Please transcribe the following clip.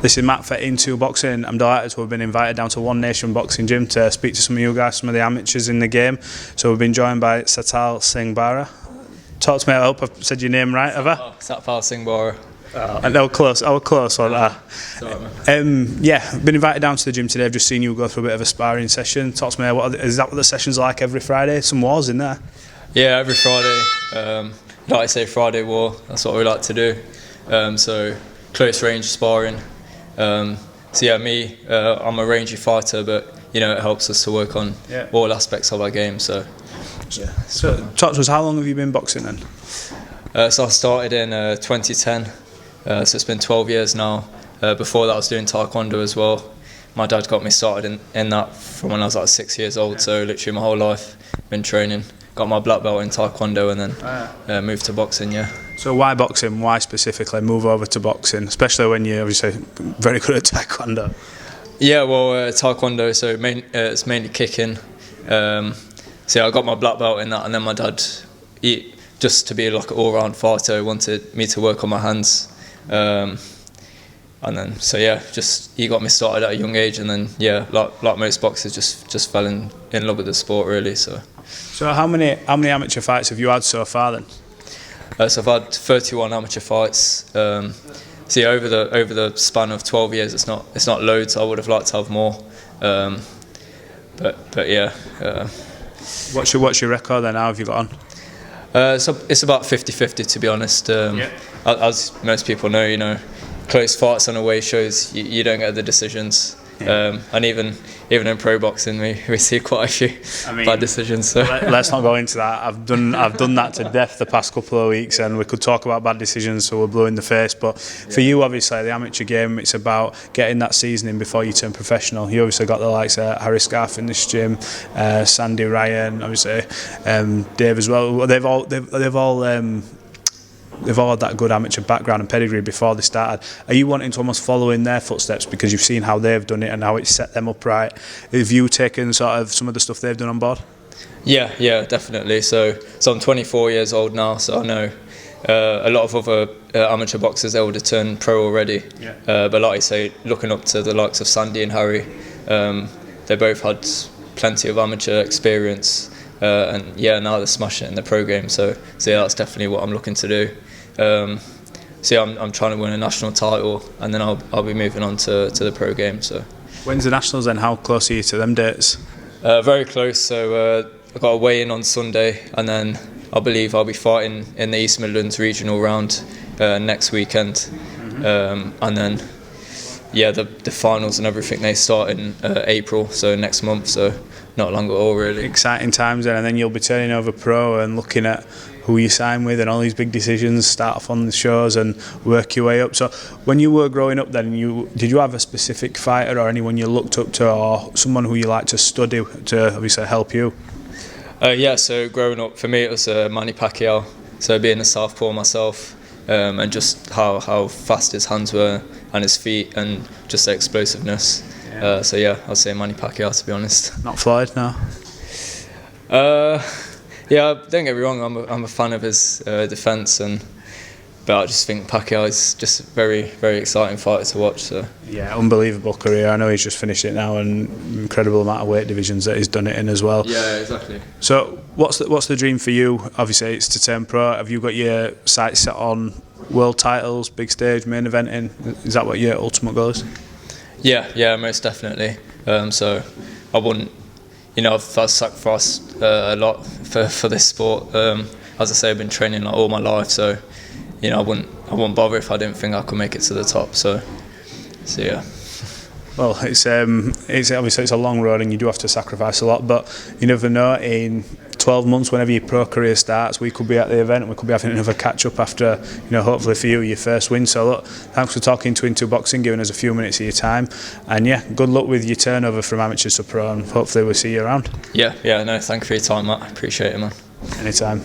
This is Matt for Into Boxing. I'm delighted to have been invited down to One Nation Boxing Gym to speak to some of you guys, some of the amateurs in the game. So we've been joined by Satpal, Singh, Bahra. Talk to me, I hope I've said your name right, have I? Satpal, Singh, Bahra. I was close on that. Sorry, man. Yeah, I've been invited down to the gym today. I've just seen you go through a bit of a sparring session. Talk to me, is that what the session's like every Friday? Some wars in there? Yeah, every Friday. Like I say, Friday war, that's what we like to do. So close range sparring. So yeah, I'm a rangy fighter, but you know, it helps us to work on all aspects of our game. So yeah. So talk to us, how long have you been boxing then? So I started in 2010, so it's been 12 years now. Before that I was doing taekwondo as well. My dad got me started in that from when I was like 6 years old, so literally my whole life been training. Got my black belt in taekwondo and then moved to boxing, yeah. So why boxing? Why specifically move over to boxing, especially when you're obviously very good at taekwondo? Yeah, well, taekwondo, so it's mainly kicking. So yeah, I got my black belt in that, and then my dad, just to be like an all-round fighter, wanted me to work on my hands. And then, so yeah, he got me started at a young age, and then yeah, like most boxers, just fell in love with the sport really. So how many amateur fights have you had so far then? So I've had 31 amateur fights. So yeah, over the span of 12 years, it's not loads. I would have liked to have more, but yeah. What's your record then? How have you got on? So it's about 50-50 to be honest. As most people know, you know, close fights on away shows, you don't get the decisions. And even in pro boxing, we see quite a few bad decisions. So let's not go into that. I've done that to death the past couple of weeks, and we could talk about bad decisions, so we're blue in the face. But for you, obviously, the amateur game, it's about getting that seasoning before you turn professional. You obviously got the likes of Harry Scarf in this gym, Sandy Ryan, obviously, Dave as well. They've all had that good amateur background and pedigree before they started. Are you wanting to almost follow in their footsteps because you've seen how they've done it and how it's set them up right? Have you taken sort of some of the stuff they've done on board? Yeah, definitely. So I'm 24 years old now, so I know a lot of other amateur boxers, they would have turned pro already. But like I say, looking up to the likes of Sandy and Harry, they both had plenty of amateur experience. And yeah, now they're smashing it in the pro game. So yeah, that's definitely what I'm looking to do. So yeah, I'm trying to win a national title, and then I'll be moving on to the pro game. So when's the nationals then? How close are you to them dates? Very close. So I've got a weigh-in on Sunday, and then I believe I'll be fighting in the East Midlands regional round next weekend. And then yeah, the finals and everything, they start in April, so next month. So not long at all, really. Exciting times then, and then you'll be turning over pro and looking at who you sign with and all these big decisions, start off on the shows and work your way up. So when you were growing up then, did you have a specific fighter or anyone you looked up to, or someone who you like to study to obviously help you? Yeah, so growing up for me it was Manny Pacquiao, so being a southpaw myself, and just how fast his hands were and his feet and just the explosiveness. So yeah, I'll say Manny Pacquiao, to be honest. Not Floyd, no? Yeah, don't get me wrong, I'm a fan of his defence, but I just think Pacquiao is just a very, very exciting fighter to watch. So yeah, unbelievable career. I know he's just finished it now, and incredible amount of weight divisions that he's done it in as well. Yeah, exactly. So what's the dream for you? Obviously, it's to turn pro. Have you got your sights set on world titles, big stage, main eventing? Is that what your ultimate goal is? Yeah, most definitely. So I wouldn't, you know, I've sacrificed a lot for this sport. As I say, I've been training like all my life, so you know, I wouldn't bother if I didn't think I could make it to the top. So yeah. Well, it's obviously it's a long road and you do have to sacrifice a lot, but you never know. In 12 months, whenever your pro career starts, we could be at the event and we could be having another catch up after, you know, hopefully for you, your first win. So look, thanks for talking to Into Boxing, giving us a few minutes of your time, and yeah, good luck with your turnover from amateur to pro, and hopefully we'll see you around. Yeah, no, thank you for your time, Matt. I appreciate it, man. Anytime.